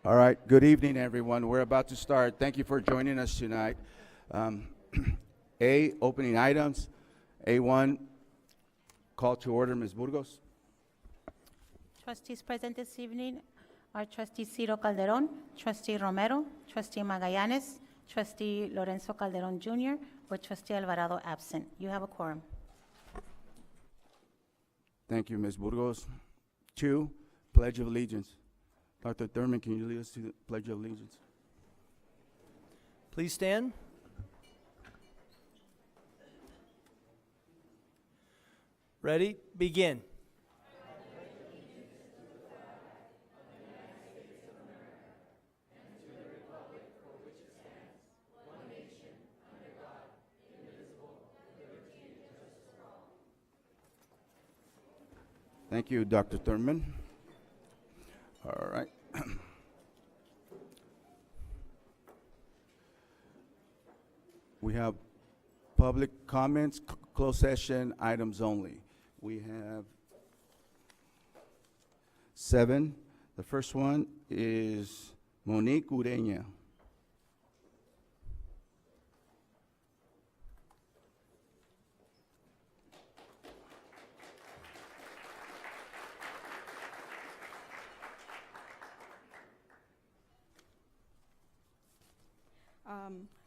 All right, good evening, everyone. We're about to start. Thank you for joining us tonight. Opening items. A1, call to order, Ms. Burgos. Trustees present this evening are Trustee Ciro Calderon, Trustee Romero, Trustee Magallanes, Trustee Lorenzo Calderon Jr., or Trustee Alvarado absent. You have a quorum. Thank you, Ms. Burgos. 2, Pledge of Allegiance. Dr. Thurman, can you lead us to the Pledge of Allegiance? Please stand. Ready? Begin. Thank you, Dr. Thurman. All right. We have public comments, closed session, items only. We have 7. The first one is Monique Ureña.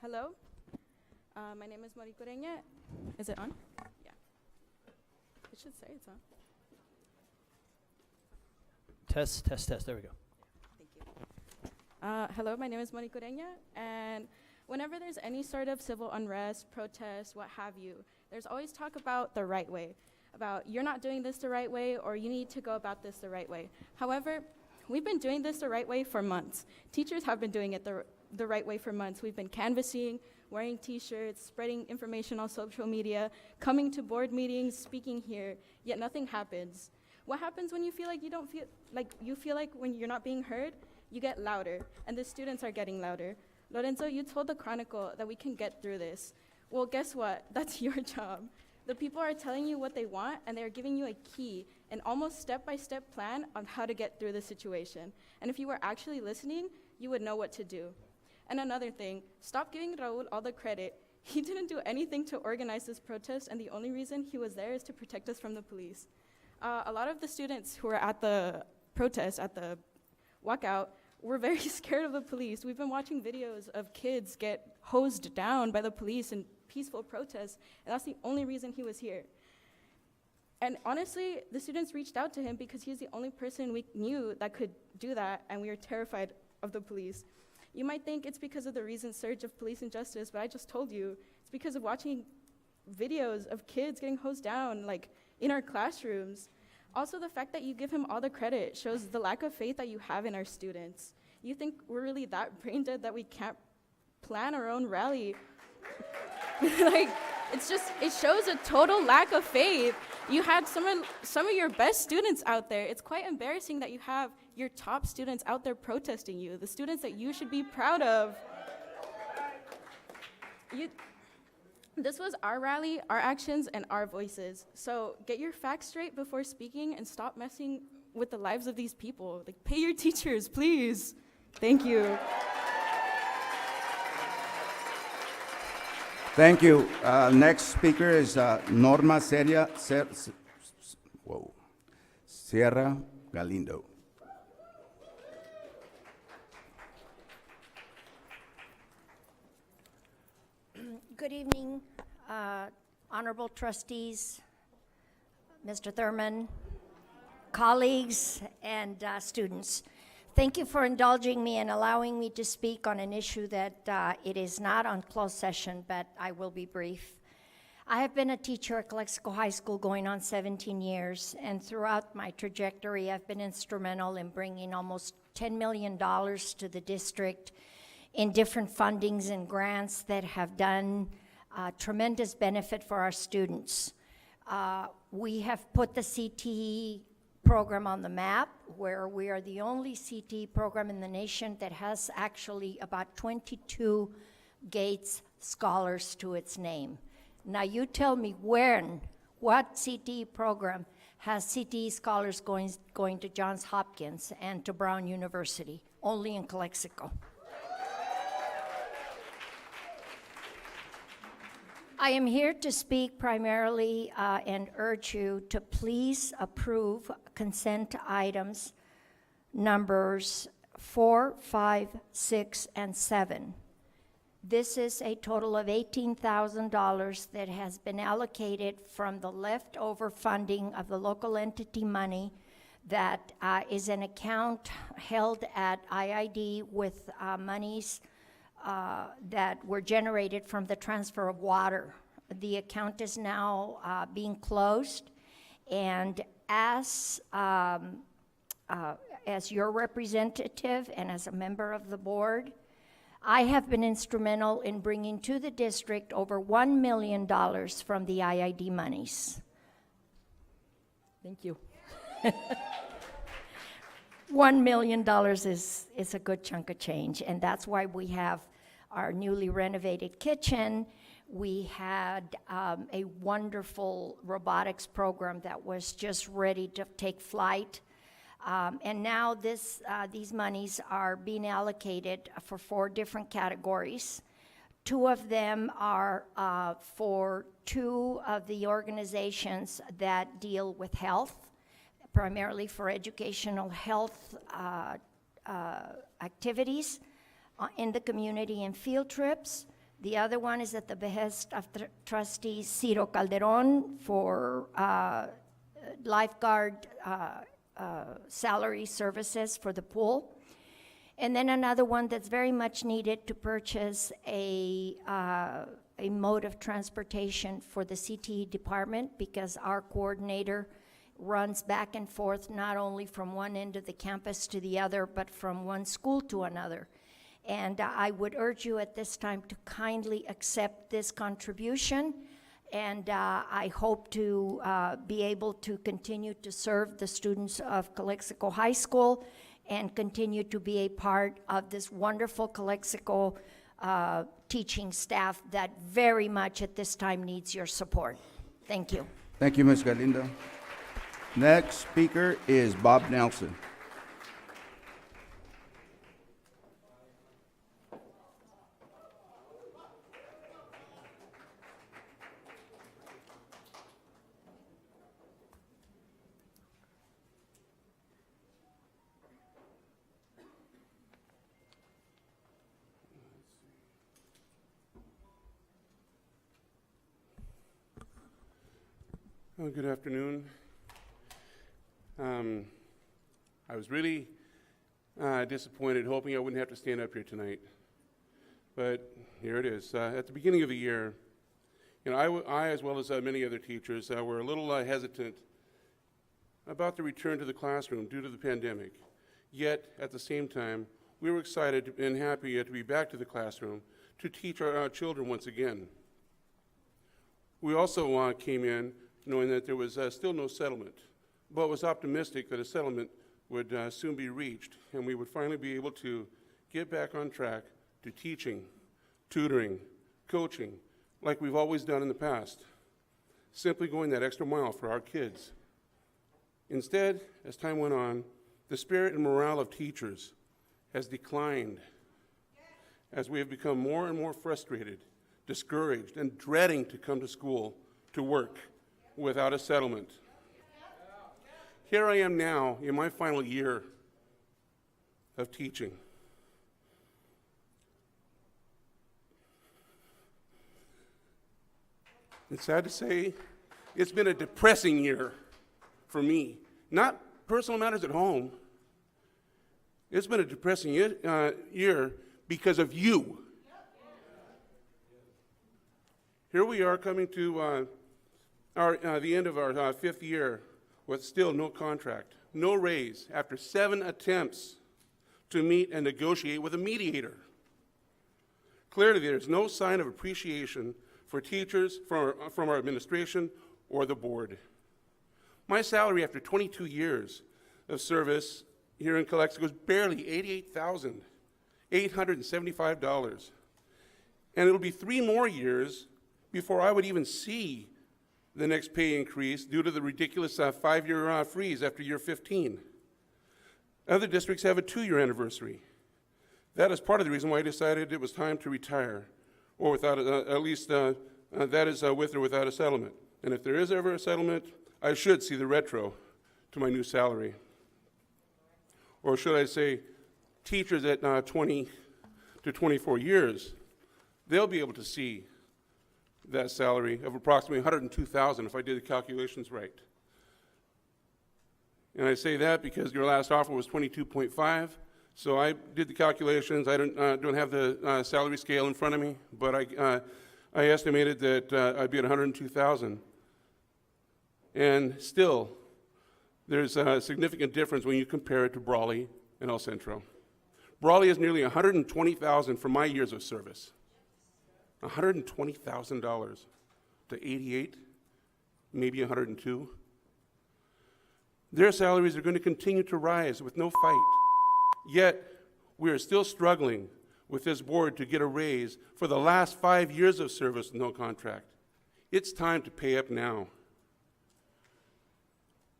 Hello, my name is Monique Ureña. Is it on? Yeah. It should say it's on. Test, test, test. There we go. Thank you. Hello, my name is Monique Ureña, and whenever there's any sort of civil unrest, protest, what have you, there's always talk about the right way, about you're not doing this the right way, or you need to go about this the right way. However, we've been doing this the right way for months. Teachers have been doing it the right way for months. We've been canvassing, wearing t-shirts, spreading information on social media, coming to board meetings, speaking here, yet nothing happens. What happens when you feel like you feel like when you're not being heard? You get louder, and the students are getting louder. Lorenzo, you told the Chronicle that we can get through this. Well, guess what? That's your job. The people are telling you what they want, and they're giving you a key, an almost step-by-step plan on how to get through the situation. And if you were actually listening, you would know what to do. And another thing, stop giving Raul all the credit. He didn't do anything to organize this protest, and the only reason he was there is to protect us from the police. A lot of the students who were at the protest, at the walkout, were very scared of the police. We've been watching videos of kids get hosed down by the police in peaceful protests, and that's the only reason he was here. And honestly, the students reached out to him because he's the only person we knew that could do that, and we were terrified of the police. You might think it's because of the recent surge of police injustice, but I just told you, it's because of watching videos of kids getting hosed down, like, in our classrooms. Also, the fact that you give him all the credit shows the lack of faith that you have in our students. You think we're really that brain dead that we can't plan our own rally? Like, it shows a total lack of faith. You had some of your best students out there. It's quite embarrassing that you have your top students out there protesting you, the students that you should be proud of. This was our rally, our actions, and our voices. So get your facts straight before speaking and stop messing with the lives of these people. Like, pay your teachers, please. Thank you. Thank you. Next speaker is Norma Sierra Galindo. Good evening, honorable trustees, Mr. Thurman, colleagues, and students. Thank you for indulging me and allowing me to speak on an issue that it is not on closed session, but I will be brief. I have been a teacher at Calexico High School going on 17 years, and throughout my trajectory, I've been instrumental in bringing almost $10 million to the district in different fundings and grants that have done tremendous benefit for our students. We have put the CTE program on the map, where we are the only CTE program in the nation that has actually about 22 Gates scholars to its name. Now you tell me what CTE program has CTE scholars going to Johns Hopkins and to Brown University? only in Calexico. I am here to speak primarily and urge you to please approve consent items numbers 4, 5, 6, and 7. This is a total of $18,000 that has been allocated from the leftover funding of the local entity money that is an account held at IID with monies that were generated from the transfer of water. The account is now being closed, and as your representative and as a member of the board, I have been instrumental in bringing to the district over $1 million from the IID monies. Thank you. $1 million is a good chunk of change, and that's why we have our newly renovated kitchen. We had a wonderful robotics program that was just ready to take flight. And now these monies are being allocated for 4 different categories. 2 of them are for 2 of the organizations that deal with health, primarily for educational health activities in the community and field trips. The other one is at the behest of Trustee Ciro Calderon for lifeguard salary services for the pool. And then another one that's very much needed to purchase a mode of transportation for the CTE department, because our coordinator runs back and forth not only from one end of the campus to the other, but from one school to another. And I would urge you at this time to kindly accept this contribution. And I hope to be able to continue to serve the students of Calexico High School and continue to be a part of this wonderful Calexico teaching staff that very much at this time needs your support. Thank you. Thank you, Ms. Galindo. Next speaker is Bob Nelson. Well, good afternoon. I was really disappointed, hoping I wouldn't have to stand up here tonight. But here it is. At the beginning of the year, I as well as many other teachers, were a little hesitant about the return to the classroom due to the pandemic. Yet, at the same time, we were excited and happy to be back to the classroom to teach our children once again. We also came in knowing that there was still no settlement, but was optimistic that a settlement would soon be reached, and we would finally be able to get back on track to teaching, tutoring, coaching, like we've always done in the past, simply going that extra mile for our kids. Instead, as time went on, the spirit and morale of teachers has declined as we have become more and more frustrated, discouraged, and dreading to come to school to work without a settlement. Here I am now in my final year of teaching. It's sad to say, it's been a depressing year for me. Not personal matters at home. It's been a depressing year because of you. Here we are coming to the end of our 5th year with still no contract, no raise, after 7 attempts to meet and negotiate with a mediator. Clearly, there's no sign of appreciation for teachers from our administration or the board. My salary after 22 years of service here in Calexico is barely $88,875. And it'll be 3 more years before I would even see the next pay increase due to the ridiculous 5-year freeze after year 15. Other districts have a 2-year anniversary. That is part of the reason why I decided it was time to retire, or without, at least that is with or without a settlement. And if there is ever a settlement, I should see the retro to my new salary. Or should I say, teachers at 20 to 24 years, they'll be able to see that salary of approximately $102,000 if I did the calculations right. And I say that because your last offer was 22.5. So I did the calculations. I don't have the salary scale in front of me, but I estimated that I'd be at 102,000. And still, there's a significant difference when you compare it to Brawley and El Centro. Brawley is nearly 120,000 for my years of service. $120,000 to 88, maybe 102. Their salaries are going to continue to rise with no fight. Yet, we are still struggling with this board to get a raise for the last 5 years of service with no contract. It's time to pay up now.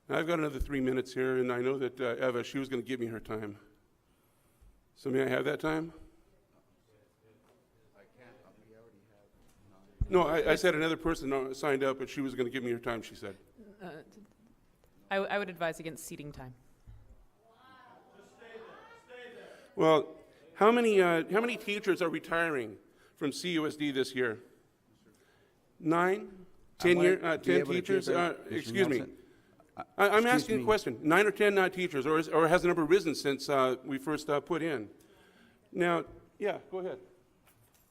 I've got another 3 minutes here, and I know that Eva, she was going to give me her time. So may I have that time? No, I said another person signed up, but she was going to give me her time, she said. I would advise against seating time. Well, how many teachers are retiring from CUSD this year? 9? 10 teachers? Excuse me. I'm asking a question. 9 or 10 teachers, or has the number risen since we first put in? Now, yeah, go ahead.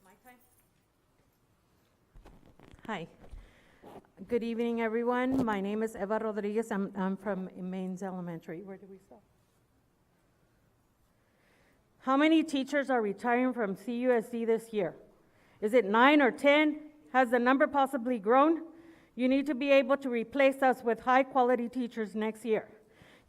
My time? Hi. Good evening, everyone. My name is Eva Rodriguez. I'm from Mains Elementary. Where do we stop? How many teachers are retiring from CUSD this year? Is it 9 or 10? Has the number possibly grown? You need to be able to replace us with high-quality teachers next year.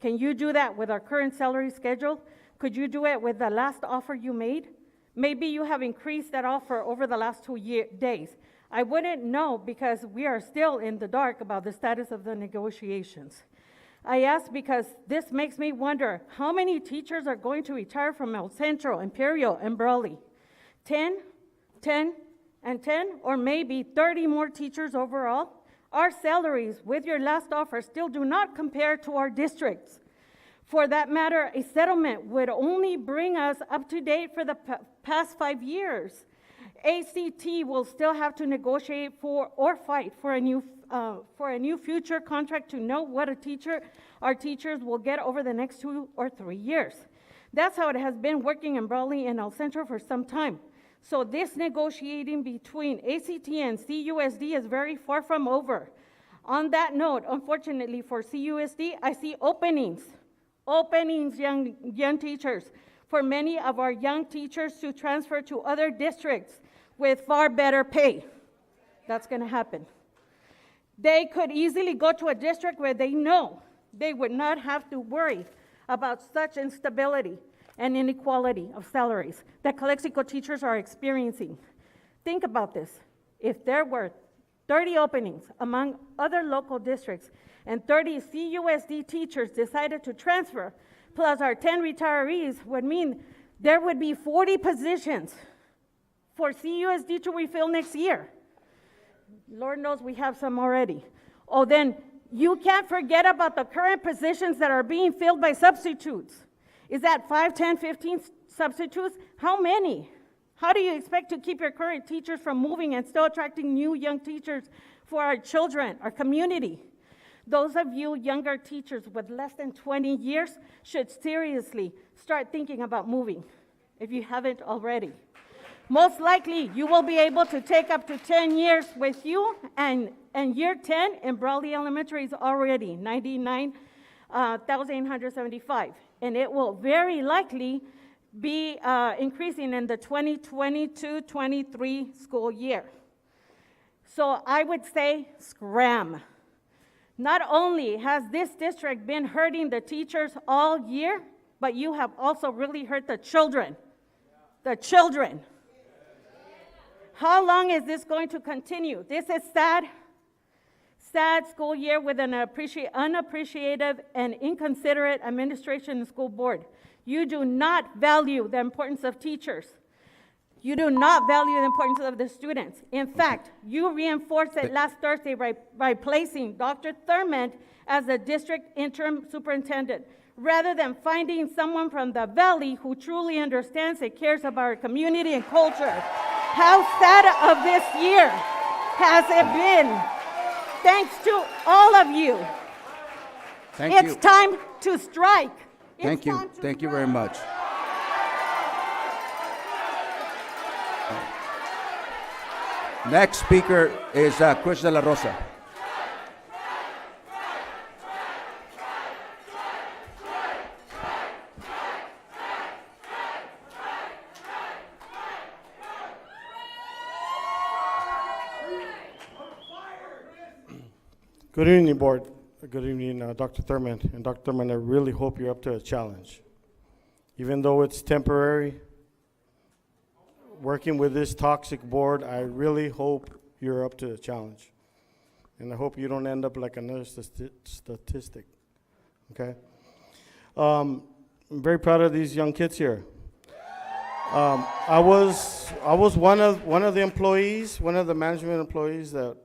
Can you do that with our current salary schedule? Could you do it with the last offer you made? Maybe you have increased that offer over the last 2 days. I wouldn't know because we are still in the dark about the status of the negotiations. I ask because this makes me wonder how many teachers are going to retire from El Centro, Imperial, and Brawley? 10, 10, and 10, or maybe 30 more teachers overall? Our salaries with your last offer still do not compare to our districts. For that matter, a settlement would only bring us up to date for the past 5 years. ACT will still have to negotiate for or fight for a new future contract to know what our teachers will get over the next 2 or 3 years. That's how it has been working in Brawley and El Centro for some time. So this negotiating between ACT and CUSD is very far from over. On that note, unfortunately for CUSD, I see openings, young teachers, for many of our young teachers to transfer to other districts with far better pay. That's going to happen. They could easily go to a district where they know they would not have to worry about such instability and inequality of salaries that Calexico teachers are experiencing. Think about this. If there were 30 openings among other local districts and 30 CUSD teachers decided to transfer, plus our 10 retirees, would mean there would be 40 positions for CUSD to refill next year. Lord knows we have some already. Oh, then you can't forget about the current positions that are being filled by substitutes. Is that 5, 10, 15 substitutes? How many? How do you expect to keep your current teachers from moving and still attracting new young teachers for our children, our community? Those of you younger teachers with less than 20 years should seriously start thinking about moving, if you haven't already. Most likely, you will be able to take up to 10 years with you, and year 10 in Brawley Elementary is already 99,875, and it will very likely be increasing in the 2022-23 school year. So I would say scram. Not only has this district been hurting the teachers all year, but you have also really hurt the children. The children. How long is this going to continue? This is sad school year with an unappreciative and inconsiderate administration and school board. You do not value the importance of teachers. You do not value the importance of the students. In fact, you reinforced it last Thursday by placing Dr. Thurmond as the district interim superintendent, rather than finding someone from the valley who truly understands and cares about our community and culture. How sad of this year has it been? Thanks to all of you. Thank you. It's time to strike. Thank you. Thank you very much. Next speaker is Chris de la Rosa. Good evening, Board. Good evening, Dr. Thurmond. And Dr. Thurmond, I really hope you're up to a challenge. Even though it's temporary, working with this toxic board, I really hope you're up to the challenge. And I hope you don't end up like another statistic, okay? I'm very proud of these young kids here. I was one of the employees, one of the management employees that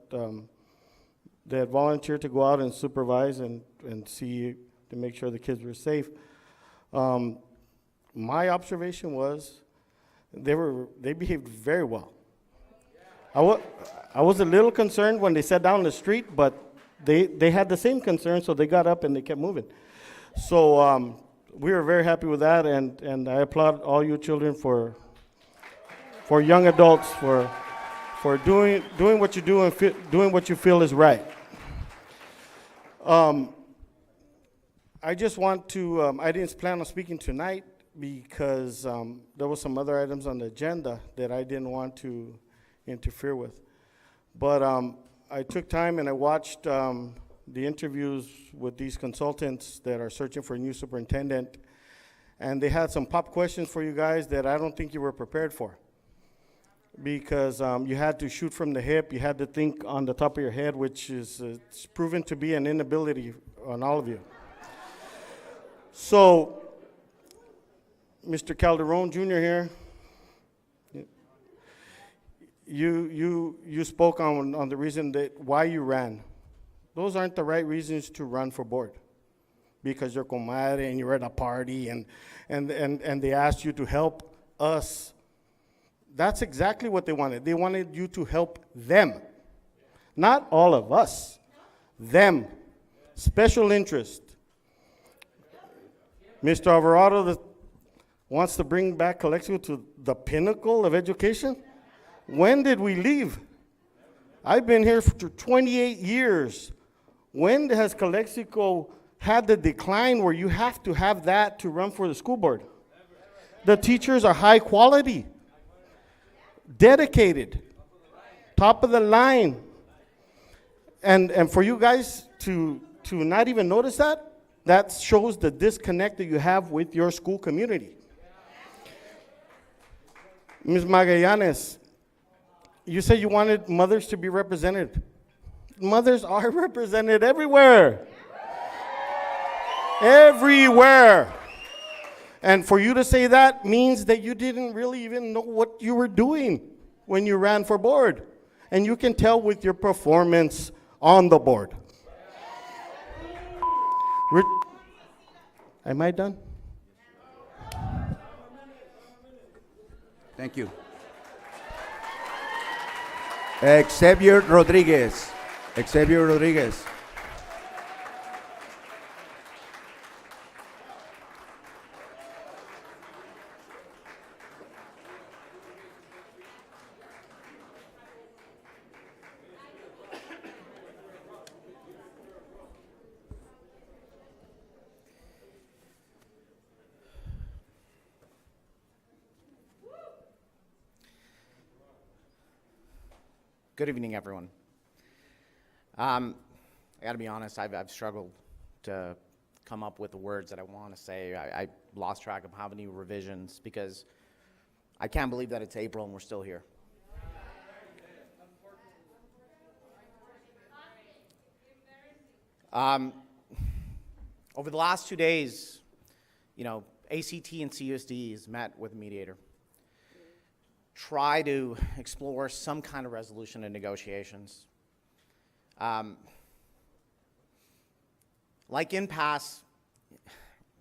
volunteered to go out and supervise and see to make sure the kids were safe. My observation was they behaved very well. I was a little concerned when they sat down in the street, but they had the same concern, so they got up and they kept moving. So we were very happy with that, and I applaud all you children for young adults for doing what you do and doing what you feel is right. I just want to, I didn't plan on speaking tonight because there was some other items on the agenda that I didn't want to interfere with. But I took time and I watched the interviews with these consultants that are searching for a new superintendent, and they had some pop questions for you guys that I don't think you were prepared for. Because you had to shoot from the hip, you had to think on the top of your head, which is it's proven to be an inability on all of you. So, Mr. Calderon Jr. here, you spoke on the reason that why you ran. Those aren't the right reasons to run for board. Because you're comadre and you're at a party and they asked you to help us. That's exactly what they wanted. They wanted you to help them. Not all of us. Them. Special interest. Mr. Alvarado wants to bring back Calexico to the pinnacle of education. When did we leave? I've been here for 28 years. When has Calexico had the decline where you have to have that to run for the school board? The teachers are high quality. Dedicated, top of the line, and for you guys to not even notice that shows the disconnect that you have with your school community. Ms. Magallanes, you said you wanted mothers to be represented. Mothers are represented everywhere. Everywhere. And for you to say that means that you didn't really even know what you were doing when you ran for board. And you can tell with your performance on the board. Am I done? Thank you. Xavier Rodriguez. Xavier Rodriguez. Good evening, everyone. I got to be honest, I've struggled to come up with the words that I want to say. I lost track of how many revisions because I can't believe that it's April and we're still here. Over the last 2 days, you know, ACT and CUSDs met with a mediator. Try to explore some kind of resolution in negotiations. Like impasse,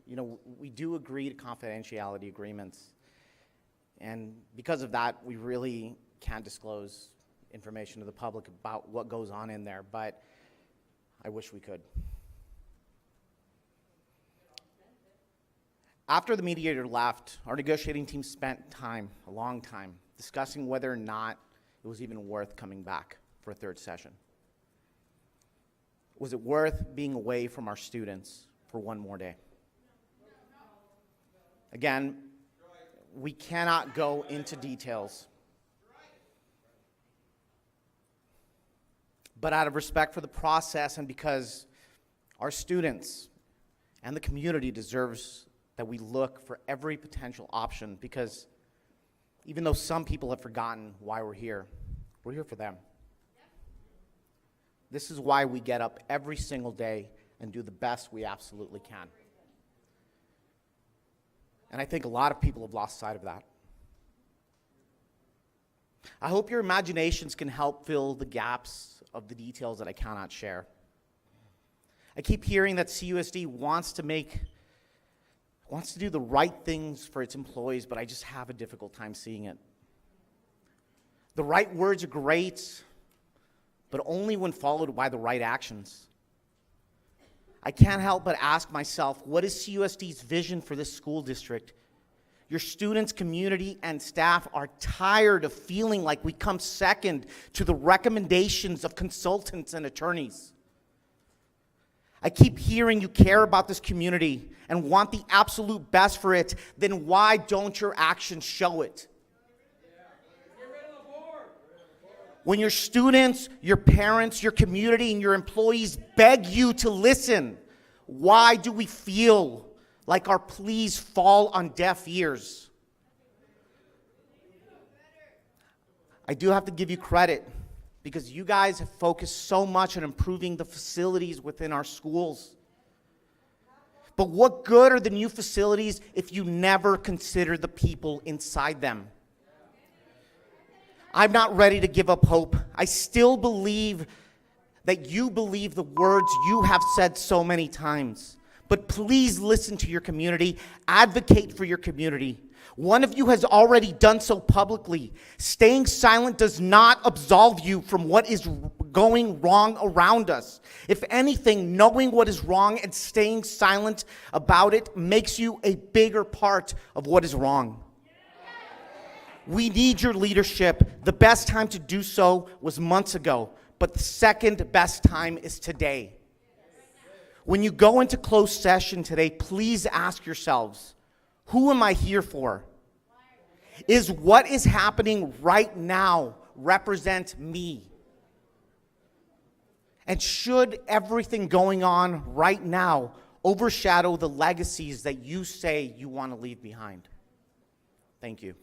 you know, we do agree to confidentiality agreements. And because of that, we really can't disclose information to the public about what goes on in there, but I wish we could. After the mediator left, our negotiating team spent time, a long time, discussing whether or not it was even worth coming back for a third session. Was it worth being away from our students for one more day? Again, we cannot go into details. But out of respect for the process and because our students and the community deserves that we look for every potential option, because even though some people have forgotten why we're here for them. This is why we get up every single day and do the best we absolutely can. And I think a lot of people have lost sight of that. I hope your imaginations can help fill the gaps of the details that I cannot share. I keep hearing that CUSD wants to do the right things for its employees, but I just have a difficult time seeing it. The right words are great, but only when followed by the right actions. I can't help but ask myself, what is CUSD's vision for this school district? Your students, community, and staff are tired of feeling like we come second to the recommendations of consultants and attorneys. I keep hearing you care about this community and want the absolute best for it. Then why don't your actions show it? When your students, your parents, your community, and your employees beg you to listen, why do we feel like our pleas fall on deaf ears? I do have to give you credit because you guys have focused so much on improving the facilities within our schools. But what good are the new facilities if you never consider the people inside them? I'm not ready to give up hope. I still believe that you believe the words you have said so many times. But please listen to your community. Advocate for your community. One of you has already done so publicly. Staying silent does not absolve you from what is going wrong around us. If anything, knowing what is wrong and staying silent about it makes you a bigger part of what is wrong. We need your leadership. The best time to do so was months ago, but the second best time is today. When you go into closed session today, please ask yourselves, who am I here for? Is what is happening right now represent me? And should everything going on right now overshadow the legacies that you say you want to leave behind? Thank you.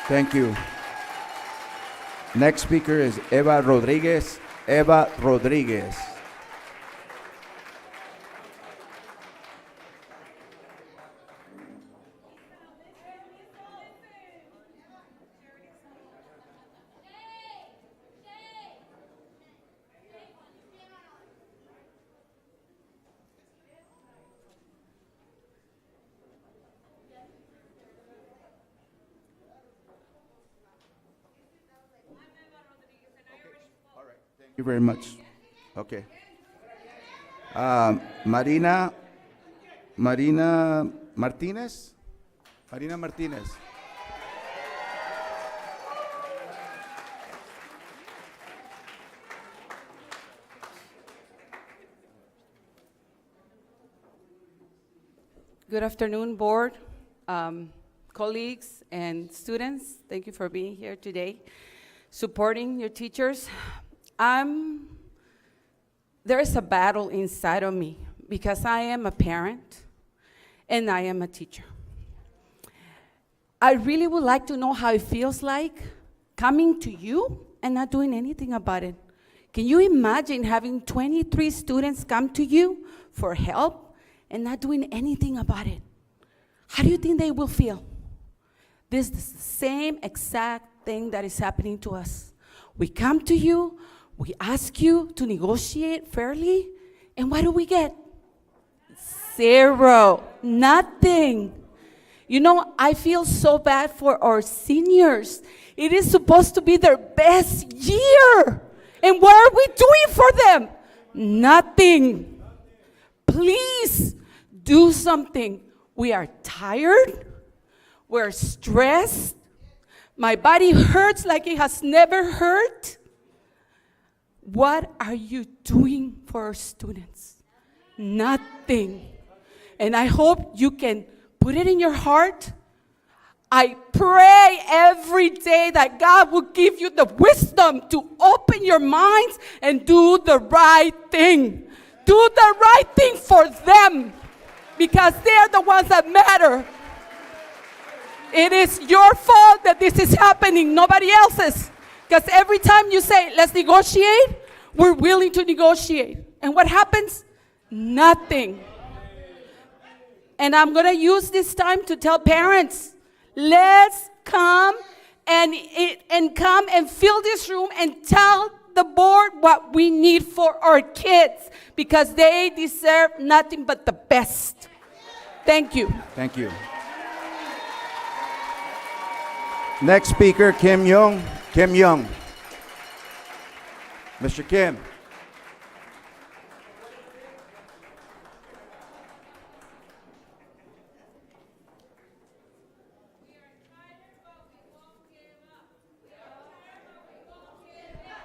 Thank you. Next speaker is Eva Rodriguez. Eva Rodriguez. Thank you very much. Okay. Marina Martinez? Marina Martinez. Good afternoon, board, colleagues, and students. Thank you for being here today, supporting your teachers. There is a battle inside of me because I am a parent and I am a teacher. I really would like to know how it feels like coming to you and not doing anything about it. Can you imagine having 23 students come to you for help and not doing anything about it, how do you think they will feel? This is the same exact thing that is happening to us. We come to you, we ask you to negotiate fairly, and what do we get? Zero, nothing. You know, I feel so bad for our seniors. It is supposed to be their best year. And what are we doing for them? Nothing. Please do something. We are tired. We're stressed. My body hurts like it has never hurt. What are you doing for our students? Nothing. And I hope you can put it in your heart. I pray every day that God will give you the wisdom to open your minds and do the right thing. Do the right thing for them, because they're the ones that matter. It is your fault that this is happening, nobody else's. Because every time you say, let's negotiate, we're willing to negotiate. And what happens? Nothing. And I'm going to use this time to tell parents, let's come and fill this room and tell the board what we need for our kids, because they deserve nothing but the best. Thank you. Thank you. Next speaker, Kim Young. Kim Young. Mr. Kim.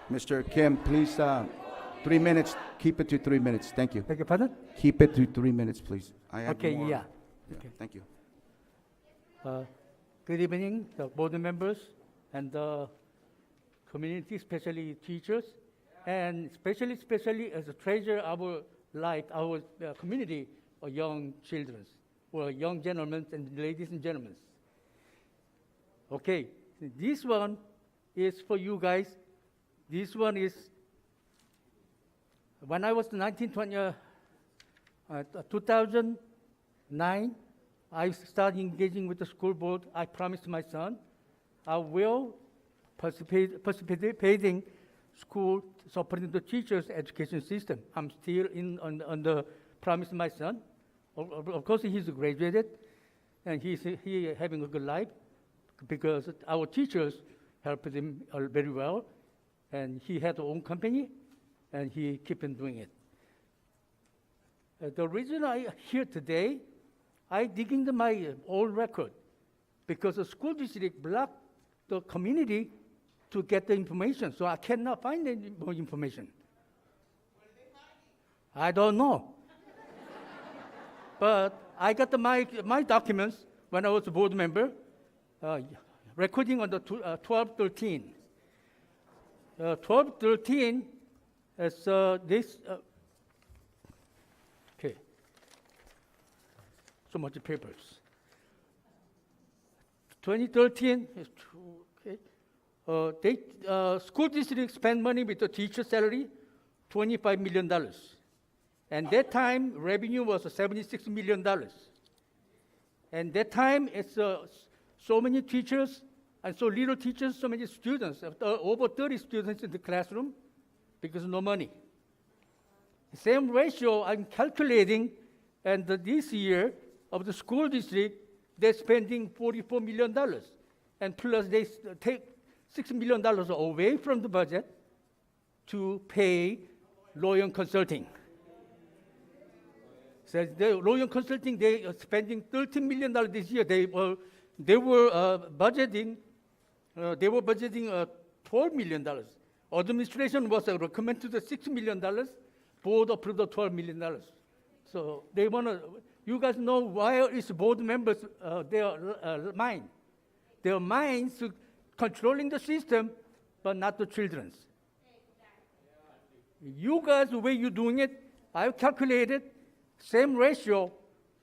Mr. Kim, please, 3 minutes. Keep it to 3 minutes. Thank you. Beg your pardon? Keep it to 3 minutes, please. I have Okay, more. yeah. Okay. Thank you. Good evening, the board members and the community, especially teachers, and especially as a treasure, our community of young children, or young gentlemen and ladies and gentlemen. Okay, this one is for you guys. This one is, when I was 2009, I started engaging with the school board. I promised my son I will participating school supporting the teachers' education system. I'm still on the promise my son. Of course, he's graduated, and he having a good life because our teachers helped him very well, and he had his own company, and he keep on doing it. The reason I here today, I digging my old record because the school district blocked the community to get the information, so I cannot find any more information. I don't know. But I got my documents when I was a board member, recording on the 1213. 1213 is this. Okay. So much papers. 2013 is okay. School district spend money with the teacher salary, $25 million. And that time, revenue was $76 million. And that time, it's so many teachers, and so little teachers, so many students, over 30 students in the classroom, because no money. Same ratio I'm calculating, and this year of the school district, they're spending $44 million. And plus they take $6 million away from the budget to pay lawyer consulting. So the lawyer consulting, they are spending $13 million this year. They were budgeting $12 million. Administration was recommended to the $6 million. Board approved the $12 million. So they want to. You guys know why is board members their mind? Their minds to controlling the system, but not the children's. You guys, the way you're doing it, I've calculated, same ratio,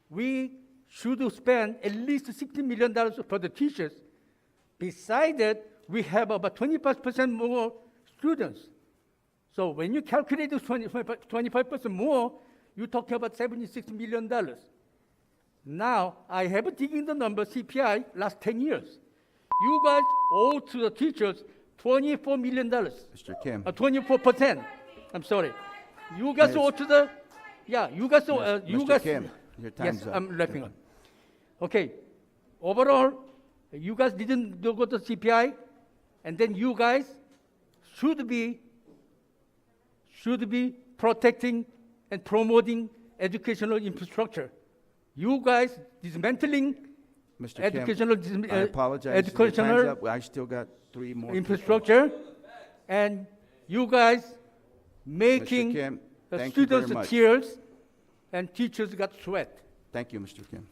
we should spend at least $60 million for the teachers. Besides that, we have about 25% more students. So when you calculate those 25% more, You talking about $76 million. Now, I have taken the number CPI last 10 years. You guys owe to the teachers $24 million. Mr. Kim. 24%. I'm sorry. You guys owe to the, yeah, you guys owe, you Mr. guys. Kim, your time's Yes, up. I'm wrapping up. Okay, overall, you guys didn't go to CPI, and then you guys should be protecting and promoting educational infrastructure. You guys dismantling Mr. educational, Kim, I apologize. Your time's educational up. I still got 3 more. people. infrastructure, and you guys making Kim, the thank you very students much. tears and teachers got sweat. Thank you, Mr. Kim.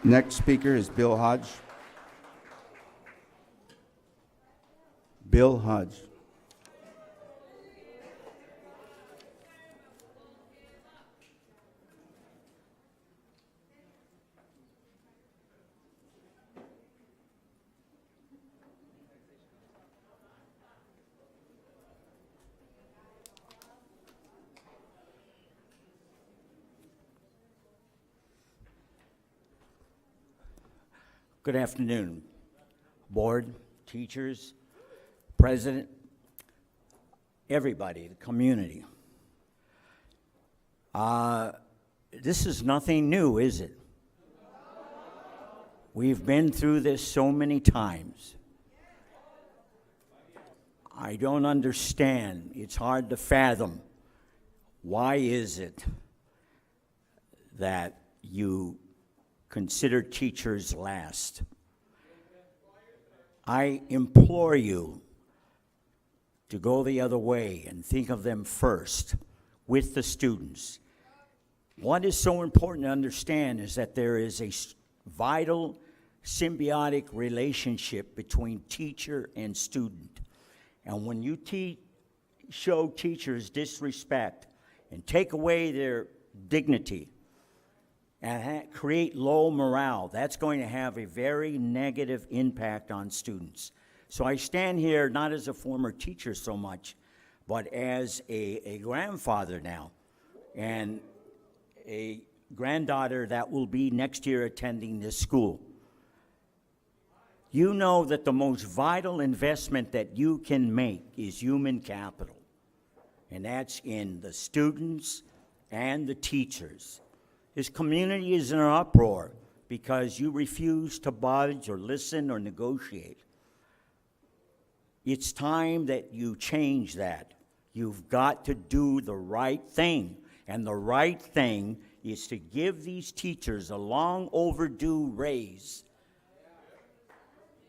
Next speaker is Bill Hodge. Bill Hodge. Good afternoon, board, teachers, president, everybody, the community. This is nothing new, is it? We've been through this so many times. I don't understand. It's hard to fathom. Why is it that you consider teachers last? I implore you to go the other way and think of them first with the students. What is so important to understand is that there is a vital symbiotic relationship between teacher and student. And when you show teachers disrespect and take away their dignity and create low morale, that's going to have a very negative impact on students. So I stand here not as a former teacher so much, but as a grandfather now, and a granddaughter that will be next year attending this school. You know that the most vital investment that you can make is human capital, and that's in the students and the teachers. This community is in an uproar because you refuse to budge or listen or negotiate. It's time that you change that. You've got to do the right thing, and the right thing is to give these teachers a long overdue raise.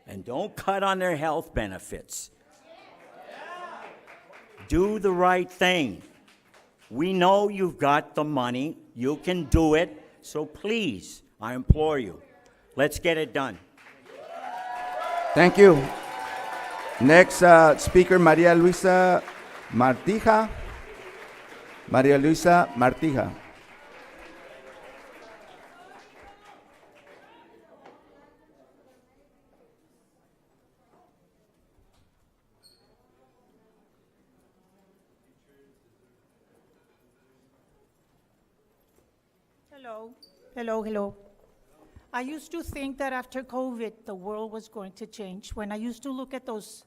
And don't cut on their health benefits. Do the right thing. We know you've got the money. You can do it. So please, I implore you, let's get it done. Thank you. Next speaker, Maria Luisa Martija. Maria Luisa Martija. Hello. I used to think that after COVID, the world was going to change. When I used to look at those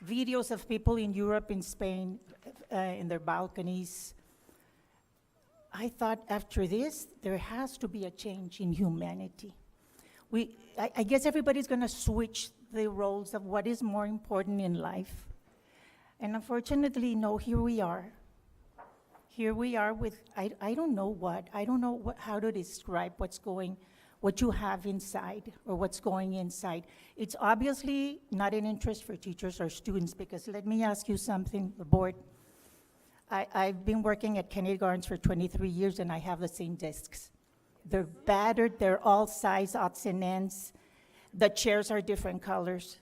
videos of people in Europe, in Spain, in their balconies, I thought after this, there has to be a change in humanity. I guess everybody's going to switch the roles of what is more important in life. And unfortunately, no, here we are. Here we are with, I don't know how to describe what you have inside or what's going inside. It's obviously not an interest for teachers or students, because let me ask you something, the board. I've been working at Kennedy Gardens for 23 years and I have the same desks. They're battered, they're all size, odds and ends. The chairs are different colors.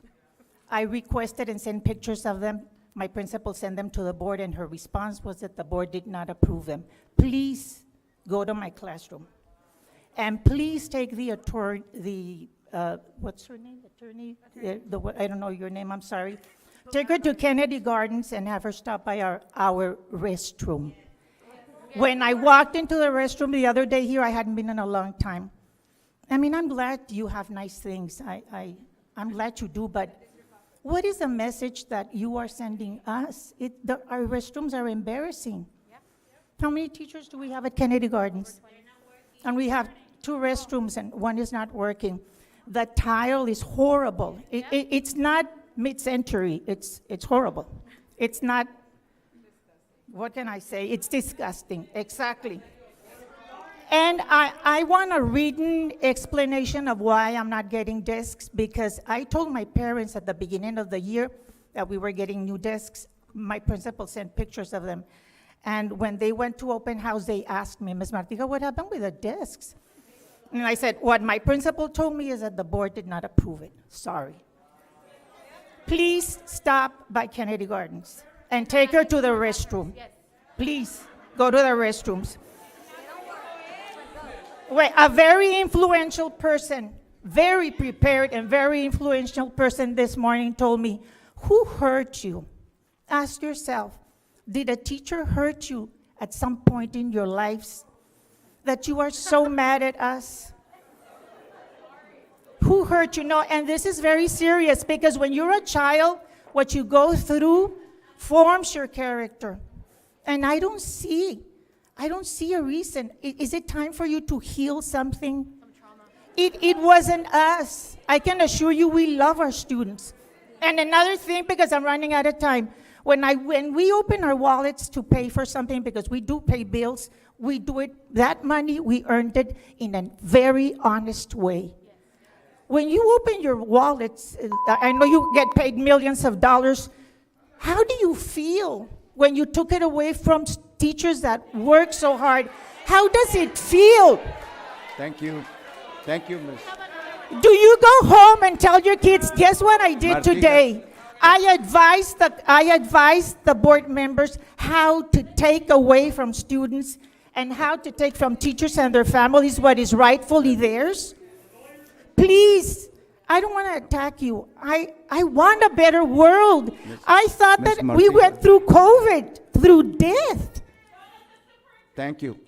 I requested and sent pictures of them. My principal sent them to the board, and her response was that the board did not approve them. Please go to my classroom, and please take the what's her name, attorney? I don't know your name, I'm sorry. Take her to Kennedy Gardens and have her stop by our restroom. When I walked into the restroom the other day here, I hadn't been in a long time. I mean, I'm glad you have nice things. I'm glad you do, but what is the message that you are sending us? Our restrooms are embarrassing. How many teachers do we have at Kennedy Gardens? And we have 2 restrooms and one is not working. The tile is horrible. It's not mid-century, it's horrible. It's not, what can I say? It's disgusting, exactly. And I want a written explanation of why I'm not getting desks, because I told my parents at the beginning of the year that we were getting new desks. My principal sent pictures of them. And when they went to open house, they asked me, Ms. Martica, what happened with the desks? And I said, what my principal told me is that the board did not approve it. Sorry. Please stop by Kennedy Gardens and take her to the restroom. Please, go to the restrooms. Wait, a very influential person, very prepared and very influential person this morning told me, who hurt you? Ask yourself, did a teacher hurt you at some point in your lives that you are so mad at us? Who hurt you? No, and this is very serious because when you're a child, what you go through forms your character. And I don't see a reason. Is it time for you to heal something? It wasn't us. I can assure you we love our students. And another thing, because I'm running out of time, when we open our wallets to pay for something, because we do pay bills, we do it, that money, we earned it in a very honest way. When you open your wallets, I know you get paid millions of dollars, how do you feel when you took it away from teachers that work so hard? How does it feel? Thank you. Thank you, Ms. Do you go home and tell your kids, guess what I did today? I advised the board members how to take away from students and how to take from teachers and their families what is rightfully theirs. Please, I don't want to attack you. I want a better world. I thought that we went through COVID, through death. Thank you.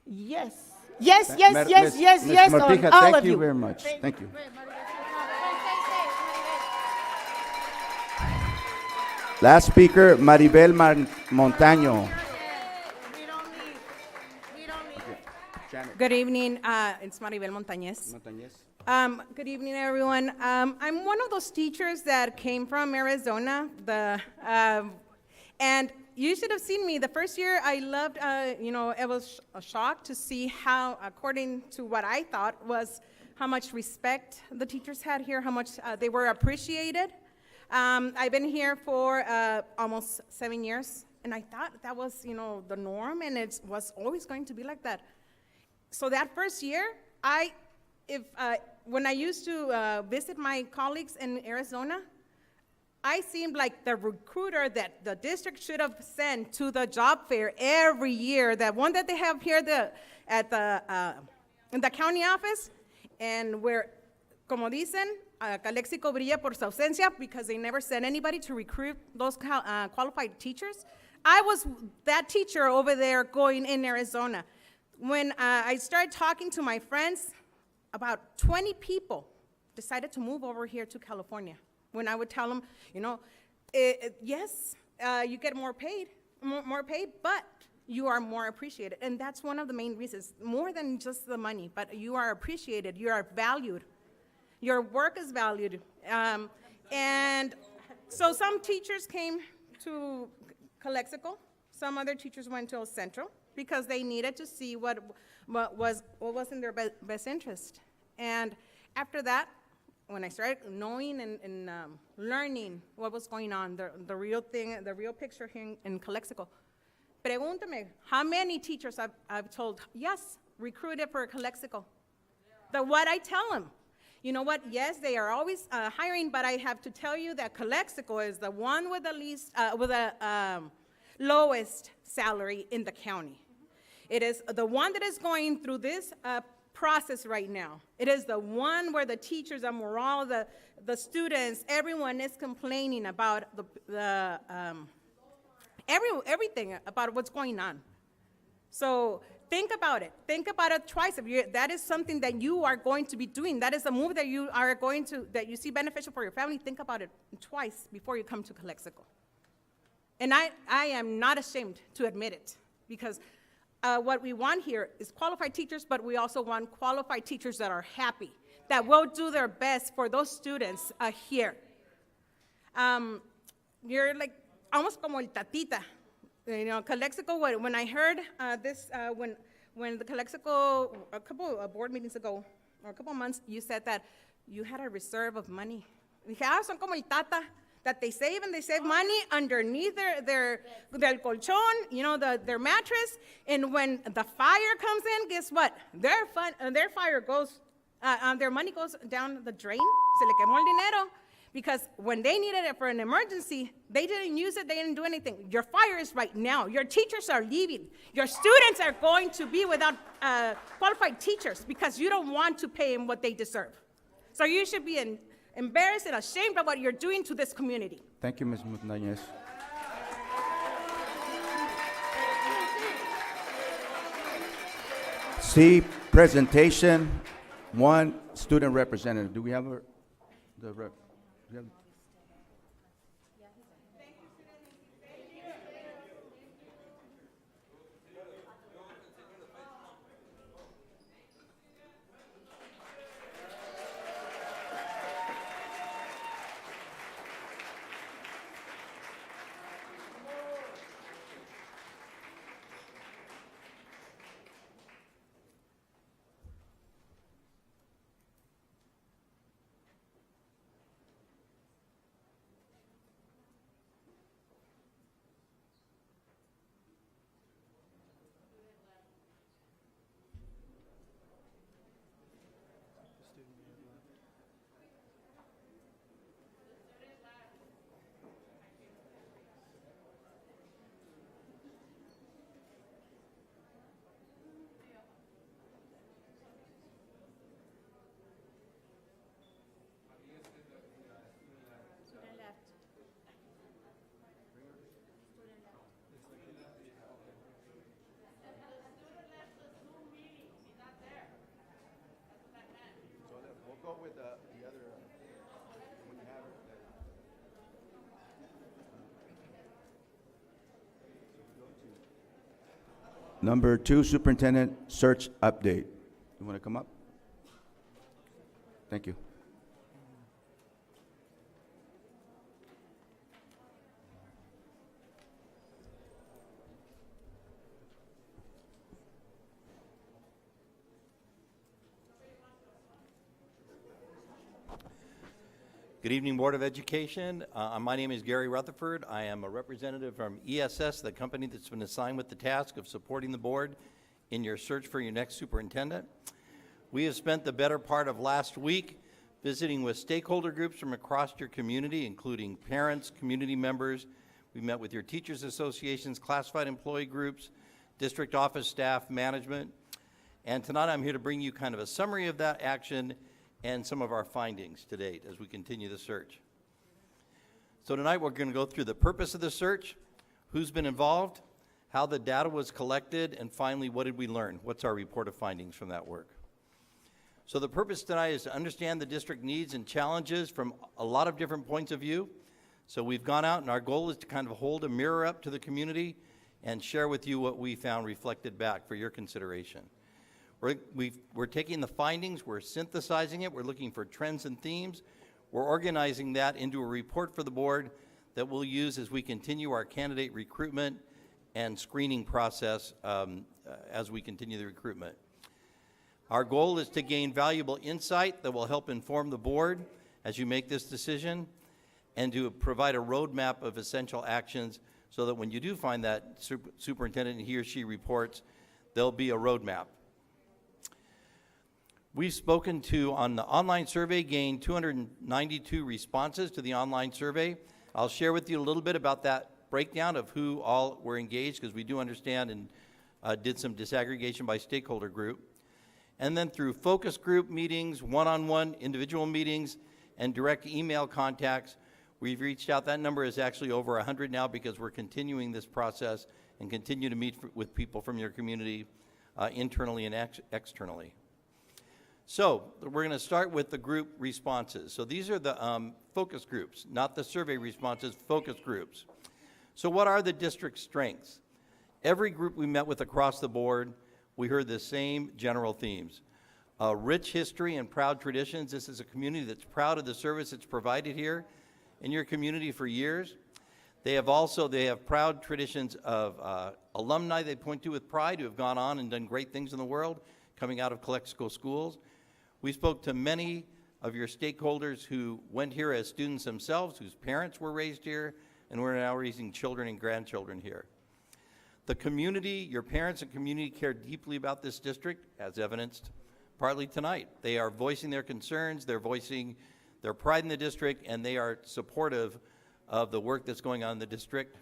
Yes, yes, yes, yes, yes, yes, on all of you. Thank you very much. Thank you. Last speaker, Maribel Montaño. Good evening. It's Maribel Montañez. Good evening, everyone. I'm one of those teachers that came from Arizona. And you should have seen me. The first year I loved, it was a shock to see how, according to what I thought, was how much respect the teachers had here, how much they were appreciated. I've been here for almost 7 years, and I thought that was, the norm, and it was always going to be like that. So that first year, when I used to visit my colleagues in Arizona, I seemed like the recruiter that the district should have sent to the job fair every year, that one that they have here in the county office, and where, como dicen, Calexico brilla por su ausencia, because they never sent anybody to recruit those qualified teachers. I was that teacher over there going in Arizona. When I started talking to my friends, about 20 people decided to move over here to California. When I would tell them, yes, you get more paid, but you are more appreciated. And that's one of the main reasons, more than just the money, but you are appreciated, you are valued. Your work is valued. And so some teachers came to Calexico, some other teachers went to El Centro, because they needed to see what was in their best interest. And after that, when I started knowing and learning what was going on, the real thing, the real picture here in Calexico, pregúntame, how many teachers I've told, yes, recruited for Calexico? What I tell them, you know what, yes, they are always hiring, but I have to tell you that Calexico is the one with the least, lowest salary in the county. It is the one that is going through this process right now. It is the one where the teachers, the morale, the students, everyone is complaining about everything about what's going on. So think about it. Think about it twice. If that is something that you are going to be doing, that is a move that you are going to, that you see beneficial for your family, think about it twice before you come to Calexico. And I am not ashamed to admit it, because what we want here is qualified teachers, but we also want qualified teachers that are happy, that will do their best for those students here. You're like almost como el tatita. You know, Calexico, when I heard this, when the Calexico, a couple of board meetings ago, or a couple of months, you said that you had a reserve of money. Dije, son como el tata, that they save money underneath their colchón, you know, their mattress, and when the fire comes in, guess what? Their fire goes, their money goes down the drain, se le quemó el dinero, because when they needed it for an emergency, they didn't use it, they didn't do anything. Your fire is right now. Your teachers are leaving. Your students are going to be without qualified teachers because you don't want to pay them what they deserve. So you should be embarrassed and ashamed of what you're doing to this community. Thank you, Ms. Montañez. C, presentation, 1, student representative. Do we have the rep? Do you have- We'll go with the other, when you have it. Number 2, Superintendent search update. You want to come up? Thank you. Good evening, Board of Education. My name is Gary Rutherford. I am a representative from ESS, the company that's been assigned with the task of supporting the board in your search for your next superintendent. We have spent the better part of last week visiting with stakeholder groups from across your community, including parents, community members. We met with your teachers associations, classified employee groups, district office staff, management. And tonight I'm here to bring you kind of a summary of that action and some of our findings to date as we continue the search. So tonight we're going to go through the purpose of the search, who's been involved, how the data was collected, and finally, what did we learn? What's our report of findings from that work? So the purpose tonight is to understand the district needs and challenges from a lot of different points of view. So we've gone out, and our goal is to kind of hold a mirror up to the community and share with you what we found reflected back for your consideration. We're taking the findings, we're synthesizing it, we're looking for trends and themes. We're organizing that into a report for the board that we'll use as we continue our candidate recruitment and screening process as we continue the recruitment. Our goal is to gain valuable insight that will help inform the board as you make this decision, and to provide a roadmap of essential actions so that when you do find that superintendent and he or she reports, there'll be a roadmap. We've spoken to, on the online survey, gained 292 responses to the online survey. I'll share with you a little bit about that breakdown of who all were engaged, because we do understand and did some disaggregation by stakeholder group. And then through focus group meetings, one-on-one individual meetings, and direct email contacts, we've reached out. That number is actually over 100 now because we're continuing this process and continue to meet with people from your community internally and externally. So we're going to start with the group responses. So these are the focus groups, not the survey responses, focus groups. So what are the district's strengths? Every group we met with across the board, we heard the same general themes. Rich history and proud traditions. This is a community that's proud of the service it's provided here in your community for years. They have proud traditions of alumni they point to with pride who have gone on and done great things in the world coming out of Calexico schools. We spoke to many of your stakeholders who went here as students themselves, whose parents were raised here, and we're now raising children and grandchildren here. The community, your parents and community care deeply about this district, as evidenced partly tonight. They are voicing their concerns, they're voicing their pride in the district, and they are supportive of the work that's going on in the district.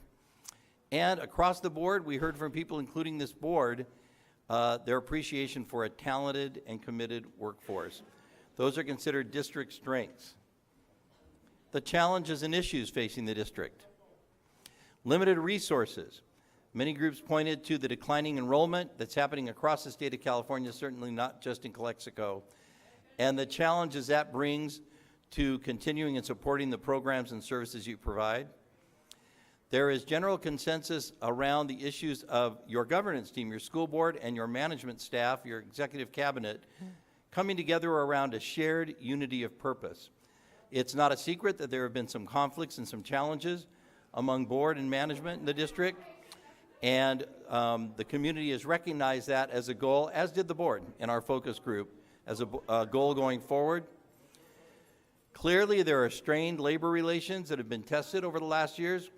And across the board, we heard from people, including this board, their appreciation for a talented and committed workforce. Those are considered district strengths. The challenges and issues facing the district. Limited resources. Many groups pointed to the declining enrollment that's happening across the state of California, certainly not just in Calexico, and the challenges that brings to continuing and supporting the programs and services you provide. There is general consensus around the issues of your governance team, your school board, and your management staff, your executive cabinet, coming together around a shared unity of purpose. It's not a secret that there have been some conflicts and some challenges among board and management in the district, and the community has recognized that as a goal, as did the board in our focus group, as a goal going forward. Clearly, there are strained labor relations that have been tested over the last years,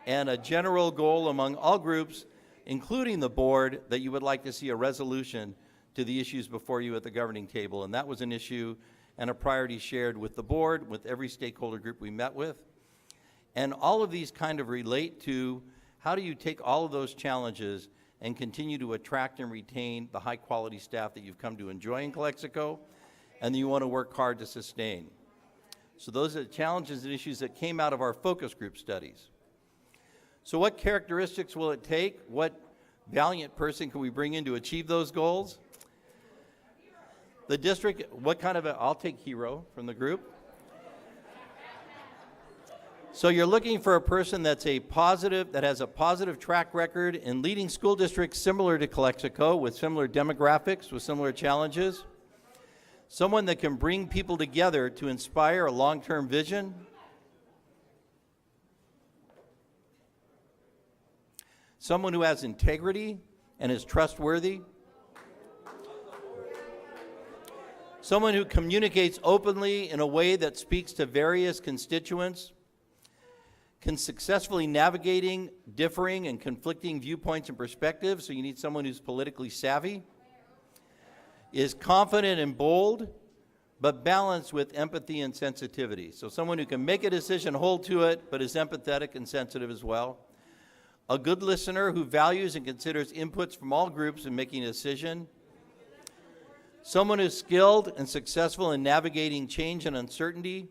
and a general goal among all groups, including the board, that you would like to see a resolution to the issues before you at the governing table. And that was an issue and a priority shared with the board, with every stakeholder group we met with. And all of these kind of relate to how do you take all of those challenges and continue to attract and retain the high quality staff that you've come to enjoy in Calexico and that you want to work hard to sustain. So those are the challenges and issues that came out of our focus group studies. So what characteristics will it take? What valiant person can we bring in to achieve those goals? The district, I'll take hero from the group. So you're looking for a person that has a positive track record in leading school districts similar to Calexico, with similar demographics, with similar challenges. Someone that can bring people together to inspire a long-term vision. Someone who has integrity and is trustworthy. Someone who communicates openly in a way that speaks to various constituents, can successfully navigating differing and conflicting viewpoints and perspectives, so you need someone who's politically savvy, is confident and bold, but balanced with empathy and sensitivity. So someone who can make a decision, hold to it, but is empathetic and sensitive as well. A good listener who values and considers inputs from all groups in making a decision. Someone who's skilled and successful in navigating change and uncertainty.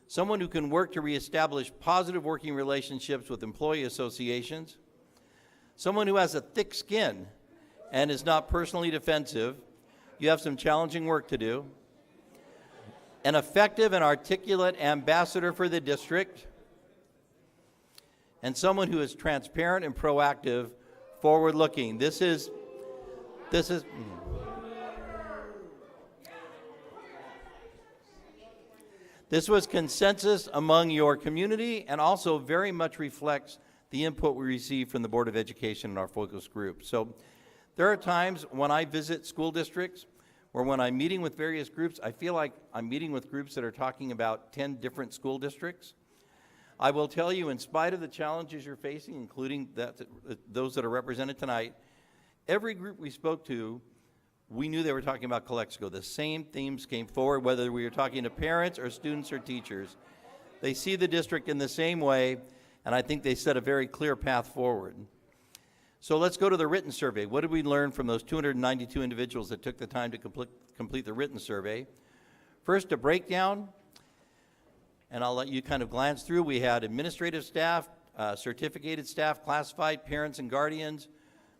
Someone who can work to reestablish positive working relationships with employee associations. Someone who has a thick skin and is not personally defensive. You have some challenging work to do. An effective and articulate ambassador for the district. And someone who is transparent and proactive, forward-looking. This was consensus among your community and also very much reflects the input we received from the Board of Education and our focus group. So there are times when I visit school districts or when I'm meeting with various groups, I feel like I'm meeting with groups that are talking about 10 different school districts. I will tell you, in spite of the challenges you're facing, including those that are represented tonight, every group we spoke to, we knew they were talking about Calexico. The same themes came forward, whether we were talking to parents or students or teachers. They see the district in the same way, and I think they set a very clear path forward. So let's go to the written survey. What did we learn from those 292 individuals that took the time to complete the written survey? First, a breakdown, and I'll let you kind of glance through. We had administrative staff, certificated staff, classified, parents and guardians,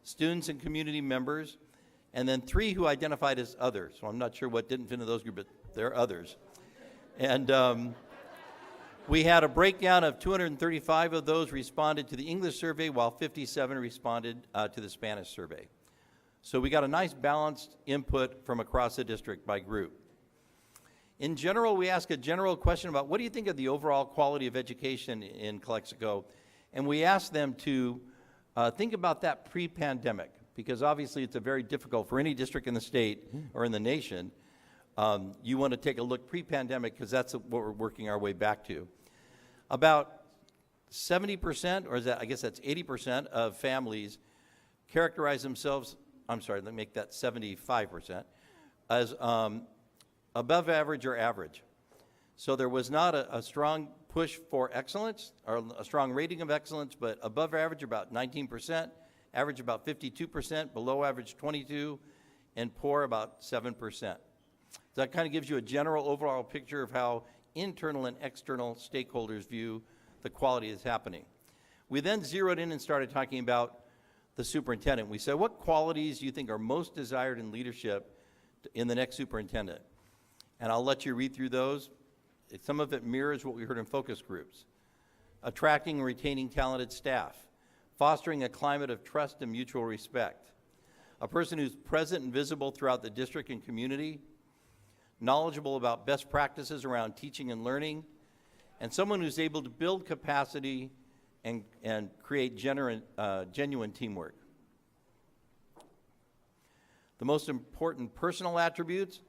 students and community members, and then 3 who identified as others. So I'm not sure what didn't fit into those groups, but they're others. And we had a breakdown of 235 of those responded to the English survey, while 57 responded to the Spanish survey. So we got a nice balanced input from across the district by group. In general, we ask a general question about what do you think of the overall quality of education in Calexico? And we ask them to think about that pre-pandemic, because obviously it's a very difficult for any district in the state or in the nation. You want to take a look pre-pandemic, because that's what we're working our way back to. About 70%, or is that, I guess that's 80% of families characterize themselves, I'm sorry, let me make that 75%, as above average or average. So there was not a strong push for excellence, or a strong rating of excellence, but above average about 19%, average about 52%, below average 22%, and poor about 7%. So that kind of gives you a general overall picture of how internal and external stakeholders view the quality that's happening. We then zeroed in and started talking about the superintendent. We said, what qualities do you think are most desired in leadership in the next superintendent? And I'll let you read through those. Some of it mirrors what we heard in focus groups. Attracting and retaining talented staff, fostering a climate of trust and mutual respect, a person who's present and visible throughout the district and community, knowledgeable about best practices around teaching and learning, and someone who's able to build capacity and create genuine teamwork. The most important personal attributes,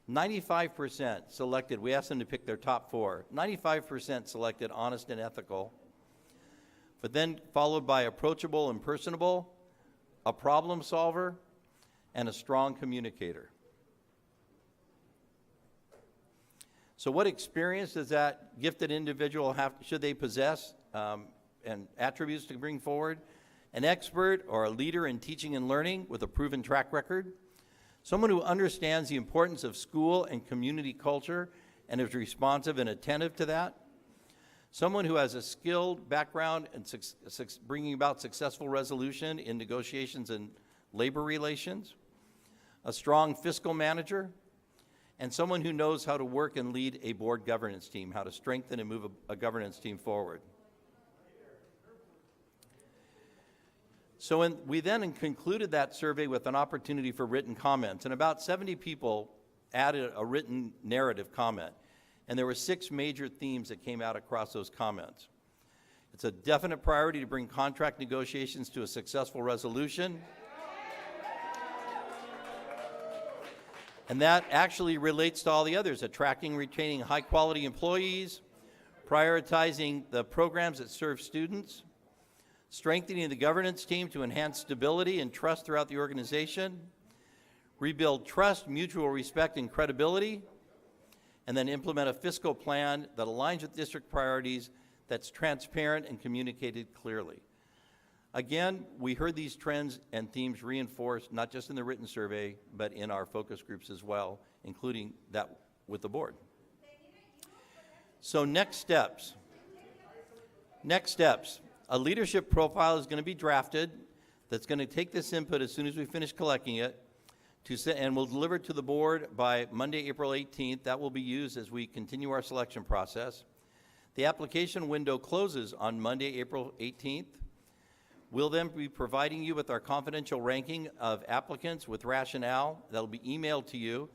95% selected, we asked them to pick their top 4, 95% selected honest and ethical, but then followed by approachable and personable, a problem solver, and a strong communicator. So what experience does that gifted individual have, should they possess, and attributes to bring forward? An expert or a leader in teaching and learning with a proven track record. Someone who understands the importance of school and community culture and is responsive and attentive to that. Someone who has a skilled background in bringing about successful resolution in negotiations and labor relations. A strong fiscal manager. And someone who knows how to work and lead a board governance team, how to strengthen and move a governance team forward. So we then concluded that survey with an opportunity for written comments, and about 70 people added a written narrative comment. And there were 6 major themes that came out across those comments. It's a definite priority to bring contract negotiations to a successful resolution. And that actually relates to all the others: attracting, retaining high-quality employees, prioritizing the programs that serve students, strengthening the governance team to enhance stability and trust throughout the organization, rebuild trust, mutual respect, and credibility, and then implement a fiscal plan that aligns with district priorities, that's transparent and communicated clearly. Again, we heard these trends and themes reinforced not just in the written survey, but in our focus groups as well, including that with the board. So next steps. A leadership profile is going to be drafted that's going to take this input as soon as we finish collecting it, and we'll deliver it to the board by Monday, April 18th. That will be used as we continue our selection process. The application window closes on Monday, April 18th. We'll then be providing you with our confidential ranking of applicants with rationale that'll be emailed to you.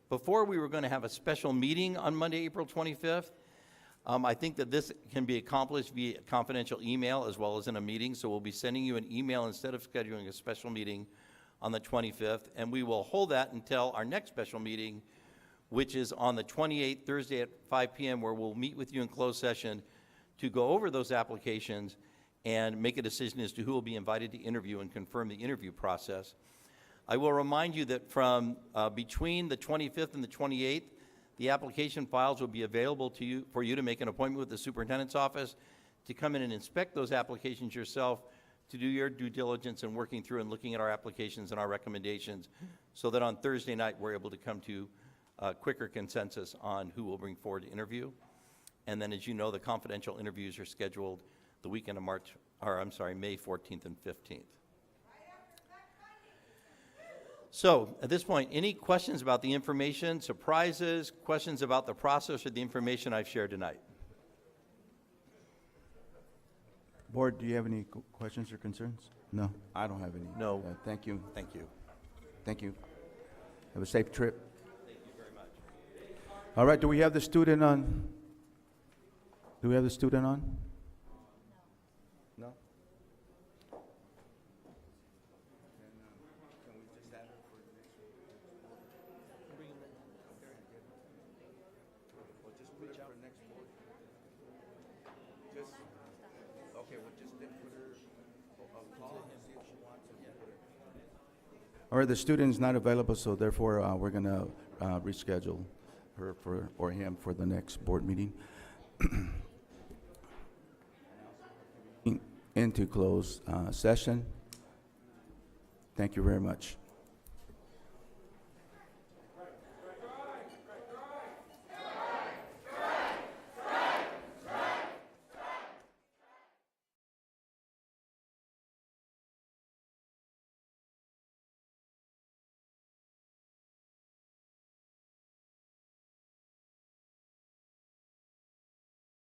Before, we were going to have a special meeting on Monday, April 25th. I think that this can be accomplished via confidential email as well as in a meeting, so we'll be sending you an email instead of scheduling a special meeting on the 25th, and we will hold that until our next special meeting, which is on the 28th, Thursday at 5 p.m., where we'll meet with you in closed session to go over those applications and make a decision as to who will be invited to interview and confirm the interview process. I will remind you that from between the 25th and the 28th, the application files will be available to you for you to make an appointment with the superintendent's office to come in and inspect those applications yourself to do your due diligence in working through and looking at our applications and our recommendations so that on Thursday night, we're able to come to a quicker consensus on who will bring forward to interview. And then, as you know, the confidential interviews are scheduled the weekend of May 14th and 15th. So, at this point, any questions about the information, surprises, questions about the process or the information I've shared tonight? Board, do you have any questions or concerns? No, I don't have any. No. Thank you. Thank you. Thank you. Have a safe trip. Thank you very much. All right, do we have the student on? Do we have the student on? No. All right, the student is not available, so therefore we're going to reschedule her or him for the next board meeting. Into closed session. Thank you very much.